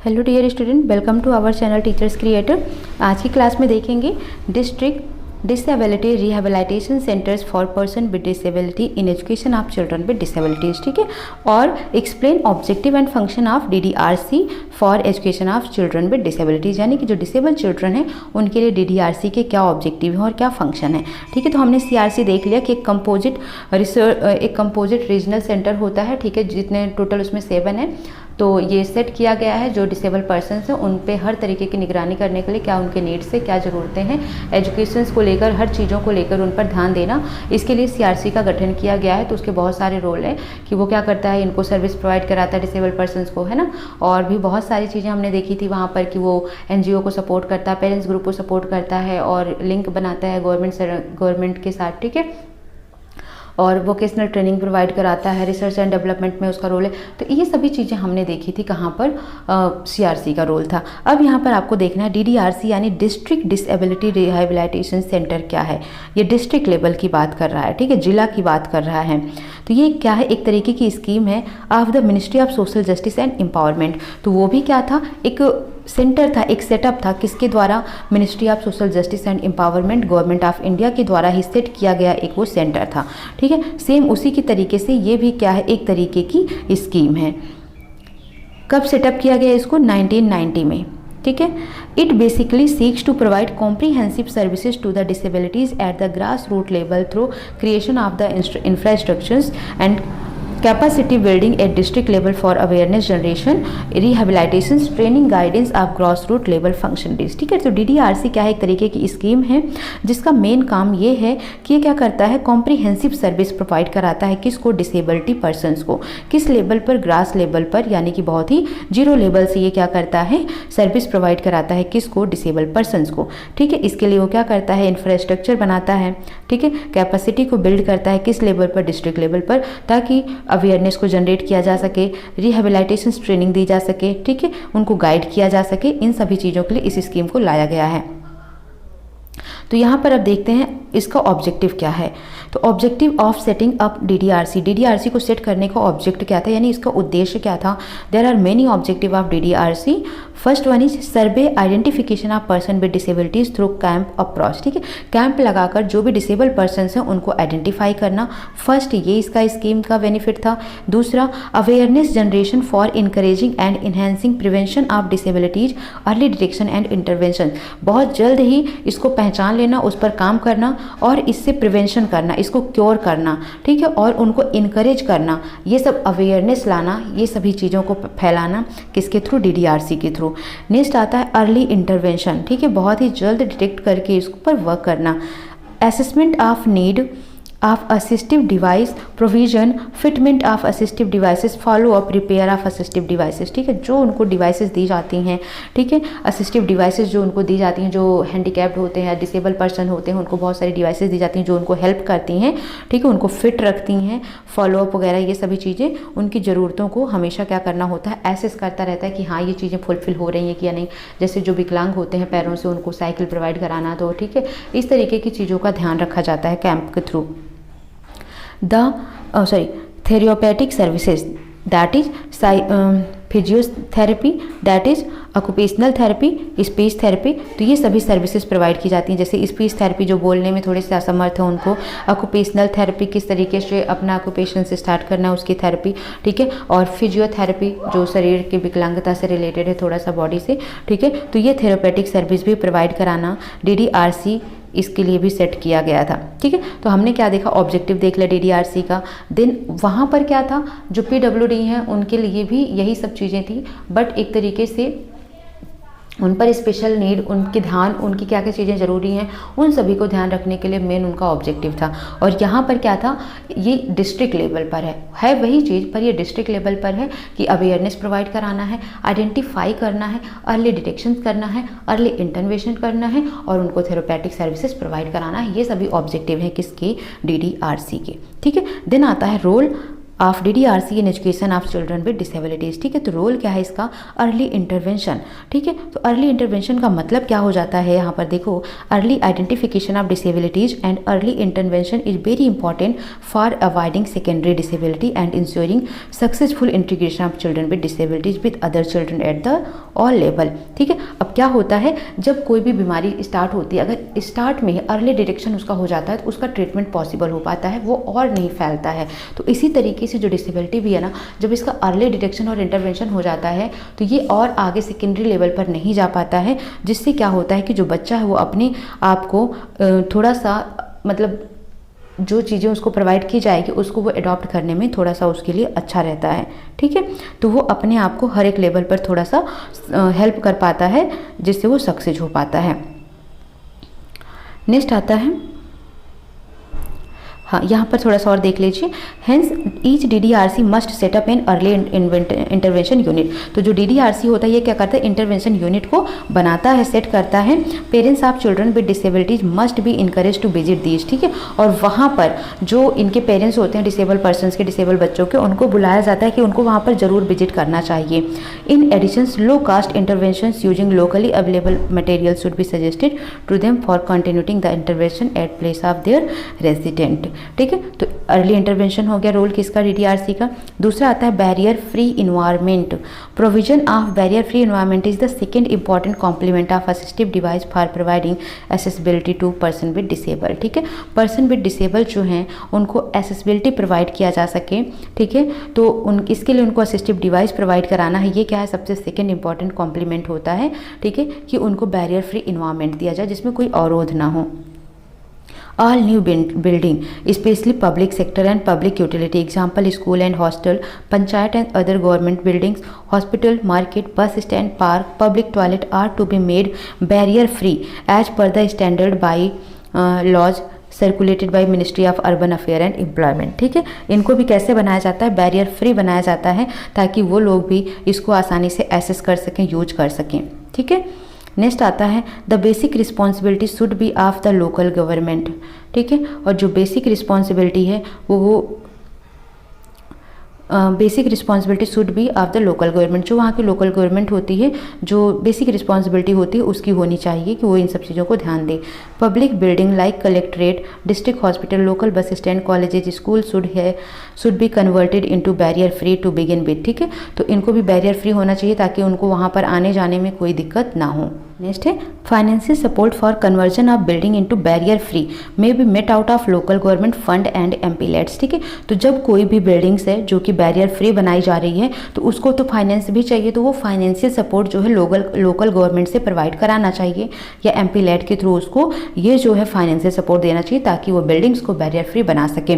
Hello dear student, welcome to our channel teachers creator. आज की class में देखेंगे district disability rehabilitation centers for person with disability in education of children with disabilities, ठीक है। और explain objective and function of DDRC for education of children with disabilities, यानी कि जो डिसेबल चिल्ड्रन हैं उनके लिए DDRC के क्या ऑब्जेक्टिव हैं और क्या फंक्शन है, ठीक है। तो हमने CRC देख लिया कि एक कंपोजिट रीजनल सेंटर होता है, ठीक है, जितने टोटल उसमें 7 है। तो ये सेट किया गया है जो डिसेबल पर्सन्स हैं उन पे हर तरीके की निगरानी करने के लिए, क्या उनके नीड्स से क्या ज़रूरतें हैं, एजुकेशन को लेकर, हर चीज़ों को लेकर उन पर ध्यान देना, इसके लिए CRC का गठन किया गया है। तो उसके बहुत सारे रोल हैं कि वो क्या करता है, इनको सर्विस प्रोवाइड कराता है डिसेबल पर्सन्स को, है ना। और भी बहुत सारी चीज़ें हमने देखी थी वहाँ पर कि वो NGO को सपोर्ट करता है, पेरेंट्स ग्रुप को सपोर्ट करता है और लिंक बनाता है गवर्नमेंट के साथ, ठीक है। और वोकेशनल ट्रेनिंग प्रोवाइड कराता है, रिसर्च एंड डेवलपमेंट में उसका रोल है। तो ये सभी चीज़ें हमने देखी थी कहाँ पर, CRC का रोल था। अब यहाँ पर आपको देखना है DDRC यानी डिस्ट्रिक्ट डिसेबिलिटी रिहेबिलिटेशन सेंटर क्या है। ये डिस्ट्रिक्ट लेवल की बात कर रहा है, ठीक है, जिला की बात कर रहा है। तो ये क्या है, एक तरीके की स्कीम है of the ministry of social justice and empowerment. तो वो भी क्या था, एक सेंटर था, एक सेटअप था, किसके द्वारा, ministry of social justice and empowerment, government of India के द्वारा ही सेट किया गया एक वो सेंटर था, ठीक है। सेम उसी की तरीके से ये भी क्या है, एक तरीके की स्कीम है। कब सेटअप किया गया इसको, 1990 में, ठीक है। It basically seeks to provide comprehensive services to the disabilities at the grass root level through creation of the infrastructures and capacity building at district level for awareness generation, rehabilitation, training, guidance of gross root level functionalities, ठीक है। तो DDRC क्या है, एक तरीके की scheme है जिसका मेन काम ये है कि ये क्या करता है, कॉम्प्रीहेंसिव सर्विस प्रोवाइड कराता है किसको, डिसेबिलिटी पर्सनस को। किस लेवल पर, ग्रास लेवल पर, यानी कि बहुत ही जीरो लेवल से ये क्या करता है, सर्विस प्रोवाइड कराता है किसको, डिसेबल पर्सनस को, ठीक है। इसके लिए वो क्या करता है, इंफ्रास्ट्रक्चर बनाता है, ठीक है, कैपेसिटी को बिल्ड करता है किस लेवल पर, डिस्ट्रिक्ट लेवल पर, ताकि अवेयरनेस को जनरेट किया जा सके, रिहेबिलिटेशन ट्रेनिंग दी जा सके, ठीक है, उनको गाइड किया जा सके। इन सभी चीज़ों के लिए इस स्कीम को लाया गया है। तो यहाँ पर अब देखते हैं इसका ऑब्जेक्टिव क्या है। तो objective of setting up DDRC को सेट करने का ऑब्जेक्ट क्या था, यानी इसका उद्देश्य क्या था। There are many objective of DDRC। First one is survey identification of person with disabilities through camp approach, ठीक है। कैंप लगाकर जो भी डिसेबल पर्सन हैं उनको आइडेंटिफाई करना, फर्स्ट ये इसका स्कीम का बेनिफिट था। दूसरा, awareness generation for encouraging and enhancing prevention of disabilities, early detection and intervention, बहुत जल्द ही इसको पहचान लेना, उस पर काम करना और इससे प्रिवेंशन करना, इसको क्योर करना, ठीक है, और उनको इनकरेज करना, ये सब अवेयरनेस लाना, ये सभी चीज़ों को फैलाना किसके थ्रू, DDRC के थ्रू। नेक्स्ट आता है अर्ली इंटरवेंशन, ठीक है, बहुत ही जल्द डिटेक्ट करके इसको पर वर्क करना। Assessment of need of assistive device, provision, fitment of assistive devices, follow up, repair of assistive devices, ठीक है, जो उनको डिवाइसेस दी जाती हैं, ठीक है, असिस्टिव डिवाइसेस जो उनको दी जाती हैं, जो हैंडीकैप्ड होते हैं, डिसेबल पर्सन होते हैं, उनको बहुत सारी डिवाइसेस दी जाती हैं जो उनको हेल्प करती हैं, ठीक है, उनको फिट रखती हैं, फॉलो अप वगैरह, ये सभी चीज़ें उनकी ज़रूरतों को हमेशा क्या करना होता है, एसेस करता रहता है कि हाँ ये चीज़ें फुलफिल हो रही हैं कि या नहीं। जैसे जो विकलांग होते हैं पैरों से, उनको साइकिल प्रोवाइड कराना, तो ठीक है, इस तरीके की चीज़ों का ध्यान रखा जाता है कैंप के through. Therapeutic services, that is physiotherapy, that is occupational therapy, speech therapy, तो ये सभी सर्विसेज प्रोवाइड की जाती हैं। जैसे स्पीच थेरेपी जो बोलने में थोड़े से असमर्थ है उनको, ऑक्यूपेशनल थेरेपी किस तरीके से अपना ऑक्यूपेशन से स्टार्ट करना है उसकी थेरेपी, ठीक है, और फिजियोथेरेपी जो शरीर की विकलांगता से रिलेटेड है थोड़ा सा बॉडी से, ठीक है। तो ये थेरेपेटिक सर्विस भी प्रोवाइड कराना DDRC इसके लिए भी सेट किया गया था, ठीक है। तो हमने क्या देखा, ऑब्जेक्टिव देख लिया DDRC का। देन वहाँ पर क्या था, जो PWD हैं उनके लिए भी यही सब चीज़ें थी, बट एक तरीके से उन पर स्पेशल नीड, उनके ध्यान, उनकी क्या क्या चीज़ें ज़रूरी हैं, उन सभी को ध्यान रखने के लिए मेन उनका ऑब्जेक्टिव था। और यहाँ पर क्या था, ये डिस्ट्रिक्ट लेवल पर है वही चीज़, पर ये डिस्ट्रिक्ट लेवल पर है कि अवेयरनेस प्रोवाइड कराना है, आइडेंटिफाई करना है, अर्ली डिटेक्शन करना है, अर्ली इंटरवेंशन करना है और उनको थेरेपेटिक सर्विसेज प्रोवाइड कराना है। ये सभी ऑब्जेक्टिव हैं किसके, DDRC के, ठीक है। देन आता है role of DDRC in education of children with disabilities. ठीक है, तो रोल क्या है इसका, अर्ली इंटरवेंशन। ठीक है, तो अर्ली इंटरवेंशन का मतलब क्या हो जाता है, यहाँ पर देखो, early identification of disabilities and early intervention is very important for avoiding secondary disability and ensuring successful integration of children with disabilities with other children at the all level. ठीक है, अब क्या होता है, जब कोई भी बीमारी स्टार्ट होती है, अगर स्टार्ट में ही अर्ली डिटेक्शन उसका हो जाता है तो उसका ट्रीटमेंट पॉसिबल हो पाता है, वो और नहीं फैलता है। तो इसी तरीके से जो डिसेबिलिटी भी है ना, जब इसका अर्ली डिटेक्शन और इंटरवेंशन हो जाता है तो ये और आगे सेकेंडरी लेवल पर नहीं जा पाता है, जिससे क्या होता है कि जो बच्चा है वो अपने आप को थोड़ा सा, मतलब जो चीज़ें उसको प्रोवाइड की जाएगी उसको वो अडॉप्ट करने में थोड़ा सा उसके लिए अच्छा रहता है। ठीक है, तो वो अपने आप को हर एक लेवल पर थोड़ा सा हेल्प कर पाता है, जिससे वो सक्सेस हो पाता है। नेक्स्ट आता है, हाँ यहाँ पर थोड़ा सा और देख लीजिए, hence each DDRC must setup an early intervention unit. तो जो DDRC होता है ये क्या करता है, इंटरवेंशन यूनिट को बनाता है, सेट करता है। Parents of children with disabilities must be encourage to visit these. ठीक है, और वहाँ पर जो इनके पेरेंट्स होते हैं डिसेबल पर्सनस के, डिसेबल बच्चों के, उनको बुलाया जाता है कि उनको वहाँ पर ज़रूर विजिट करना चाहिए। In addition low cost intervention using locally available material should be suggested to them for continuing the intervention at place of their resident. ठीक है, तो अर्ली इंटरवेंशन हो गया रोल किसका, DDRC का। दूसरा आता है barrier free environment. Provision of barrier free environment is the second important complement of assistive device for providing accessibility to person with disabled. ठीक है, पर्सन विद डिसेबल जो हैं उनको एसेसिबिलिटी प्रोवाइड किया जा सके। ठीक है, तो इसके लिए उनको असिस्टिव डिवाइस प्रोवाइड कराना है, ये क्या है, सबसे सेकेंड इंपॉर्टेंट कॉम्प्लीमेंट होता है। ठीक है, कि उनको बैरियर फ्री इन्वायरमेंट दिया जाए जिसमें कोई अवरोध ना हो। All new building, especially public sector and public utility, example school and hostel, panchayat and other government buildings, hospital, market, bus stand, park, public toilet are to be made barrier free as per the standard by laws circulated by ministry of urban affair and employment. ठीक है, इनको भी कैसे बनाया जाता है, barrier free बनाया जाता है, ताकि वो लोग भी इसको आसानी से एक्सेस कर सकें, यूज कर सकें। ठीक है, नेक्स्ट आता है the basic responsibility should be of the local government. ठीक है, और जो बेसिक रिस्पॉन्सिबिलिटी है वो basic responsibility should be of the local government. जो वहाँ की लोकल गवर्नमेंट होती है, जो बेसिक रिस्पॉन्सिबिलिटी होती है उसकी होनी चाहिए कि वो इन सब चीज़ों को ध्यान दे। Public building like collectorate, district hospital, local bus stand, colleges, school should be converted into barrier free to begin with. ठीक है, तो इनको भी बैरियर फ्री होना चाहिए ताकि उनको वहाँ पर आने जाने में कोई दिक्कत ना हो। नेक्स्ट है financial support for conversion of building into barrier free may be met out of local government fund and MPLADS. ठीक है, तो जब कोई भी बिल्डिंग्स है जो कि बैरियर फ्री बनाई जा रही है तो उसको तो फाइनेंस भी चाहिए, तो वो फाइनेंशियल सपोर्ट जो है लोकल गवर्नमेंट से प्रोवाइड कराना चाहिए या एमपीलेट के थ्रू उसको ये जो है फाइनेंशियल सपोर्ट देना चाहिए ताकि वो बिल्डिंग्स को बैरियर फ्री बना सके।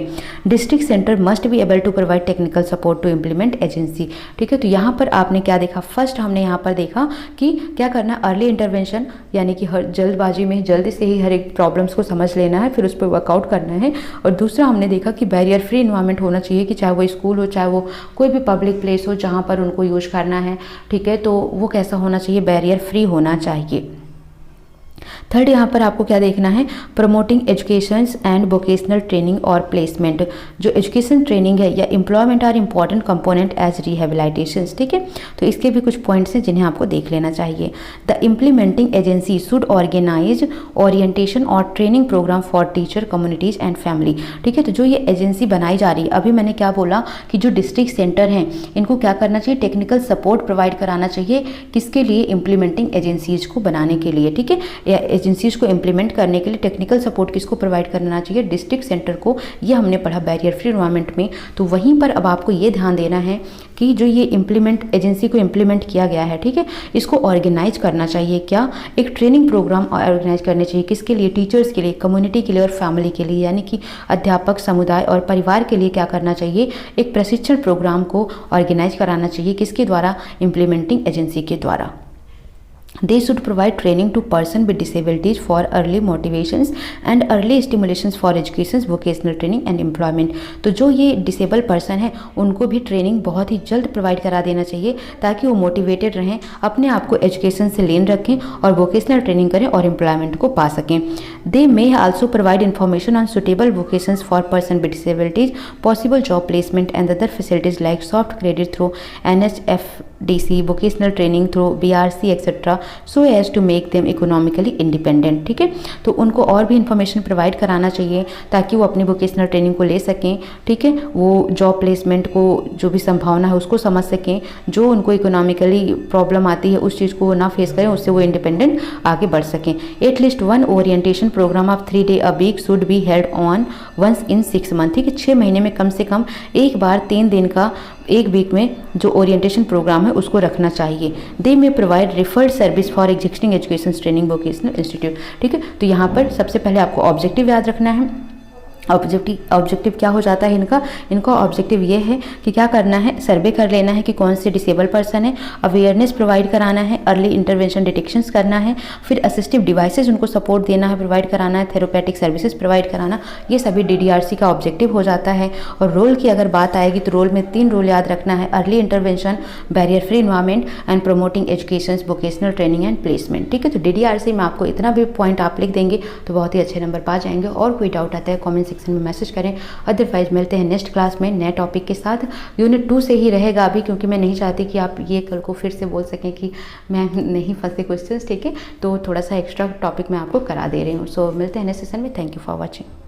District center must be able to provide technical support to implement agency. ठीक है, तो यहाँ पर आपने क्या देखा, फर्स्ट हमने यहाँ पर देखा कि क्या करना है, अर्ली इंटरवेंशन, यानी कि हर जल्दबाजी में जल्दी से ही हर एक प्रॉब्लम्स को समझ लेना है, फिर उस पर वर्कआउट करना है। और दूसरा हमने देखा कि बैरियर फ्री इन्वायरमेंट होना चाहिए, कि चाहे वो स्कूल हो, चाहे वो कोई भी पब्लिक प्लेस हो जहाँ पर उनको यूज करना है। ठीक है, तो वो कैसा होना चाहिए, बैरियर फ्री होना चाहिए। थर्ड यहाँ पर आपको क्या देखना है, promoting education and vocational training और प्लेसमेंट। जो एजुकेशन ट्रेनिंग है या employment are important component as rehabilitation. ठीक है, तो इसके भी कुछ पॉइंट्स हैं जिन्हें आपको देख लेना चाहिए। The implementing agency should organise orientation और training programme for teacher, communities and family. ठीक है, तो जो ये एजेंसी बनाई जा रही है, अभी मैंने क्या बोला कि जो डिस्ट्रिक्ट सेंटर हैं इनको क्या करना चाहिए, टेक्निकल सपोर्ट प्रोवाइड कराना चाहिए, किसके लिए, इम्प्लीमेंटिंग एजेंसीज को बनाने के लिए। ठीक है, एजेंसीज को इम्प्लीमेंट करने के लिए टेक्निकल सपोर्ट किसको प्रोवाइड करना चाहिए, डिस्ट्रिक्ट सेंटर को। ये हमने पढ़ा बैरियर फ्री एनवायरनमेंट में। तो वहीं पर अब आपको ये ध्यान देना है कि जो ये इम्प्लीमेंट एजेंसी को इम्प्लीमेंट किया गया है, ठीक है, इसको ऑर्गेनाइज करना चाहिए। क्या, एक ट्रेनिंग प्रोग्राम ऑर्गेनाइज करने चाहिए, किसके लिए, टीचर्स के लिए, कम्युनिटी के लिए और फैमिली के लिए, यानी कि अध्यापक, समुदाय और परिवार के लिए क्या करना चाहिए, एक प्रशिक्षण प्रोग्राम को ऑर्गेनाइज कराना चाहिए, किसके द्वारा, इम्प्लीमेंटिंग एजेंसी के द्वारा। They should provide training to person with disabilities for early motivations and early stimulations for education, vocational training and employment। तो जो ये डिसेबल पर्सन है उनको भी ट्रेनिंग बहुत ही जल्द प्रोवाइड करा देना चाहिए ताकि वो मोटिवेटेड रहें, अपने आप को एजुकेशन से लीन रखें और वोकेशनल ट्रेनिंग करें और एम्प्लॉयमेंट को पा सकें। They may also provide information on suitable vocations for person with disabilities, possible job placement and other facilities like soft credit through NHFDC, vocational training through BRC etcetera, so as to make them economically independent. ठीक है, तो उनको और भी information provide कराना चाहिए ताकि वो अपनी वोकेशनल ट्रेनिंग को ले सकें। ठीक है, वो जॉब प्लेसमेंट को जो भी संभावना है उसको समझ सकें, जो उनको इकोनॉमिकली प्रॉब्लम आती है उस चीज़ को वो ना फेस करें, उससे वो इंडिपेंडेंट आगे बढ़ सकें। At least one orientation program of 3 day a week should be held on once in 6 months। ठीक है, 6 महीने में कम से कम एक बार 3 दिन का एक वीक में जो ओरिएंटेशन प्रोग्राम है उसको रखना चाहिए। दे में provide referred service for existing education training vocational institute. ठीक है, तो यहाँ पर सबसे पहले आपको ऑब्जेक्टिव याद रखना है। ऑब्जेक्टिव क्या हो जाता है इनका ऑब्जेक्टिव ये है कि क्या करना है, सर्वे कर लेना है कि कौन से डिसेबल पर्सन है, अवेयरनेस प्रोवाइड कराना है, अर्ली इंटरवेंशन डिटेक्शंस करना है, फिर असिस्टिव डिवाइसेस उनको सपोर्ट देना है, प्रोवाइड कराना है, थेरेपेटिक सर्विसेज प्रोवाइड कराना, ये सभी DDRC का ऑब्जेक्टिव हो जाता है। और रोल की अगर बात आएगी तो रोल में 3 रोल याद रखना है, early intervention, barrier free environment and promoting education, vocational training and placement. ठीक है, तो DDRC में आपको इतना भी पॉइंट आप लिख देंगे तो बहुत ही अच्छे नंबर पा जाएंगे। और कोई डाउट आता है कॉमेंट सेक्शन में मैसेज करें, अदरवाइज मिलते हैं नेक्स्ट क्लास में नए टॉपिक के साथ। यूनिट 2 से ही रहेगा अभी, क्योंकि मैं नहीं चाहती कि आप ये कल को फिर से बोल सकें कि मैं नहीं फंसे क्वेश्चंस। ठीक है, तो थोड़ा सा एक्स्ट्रा टॉपिक मैं आपको करा दे रही हूँ। सो मिलते हैं नेक्स्ट सेशन में। Thank you for watching.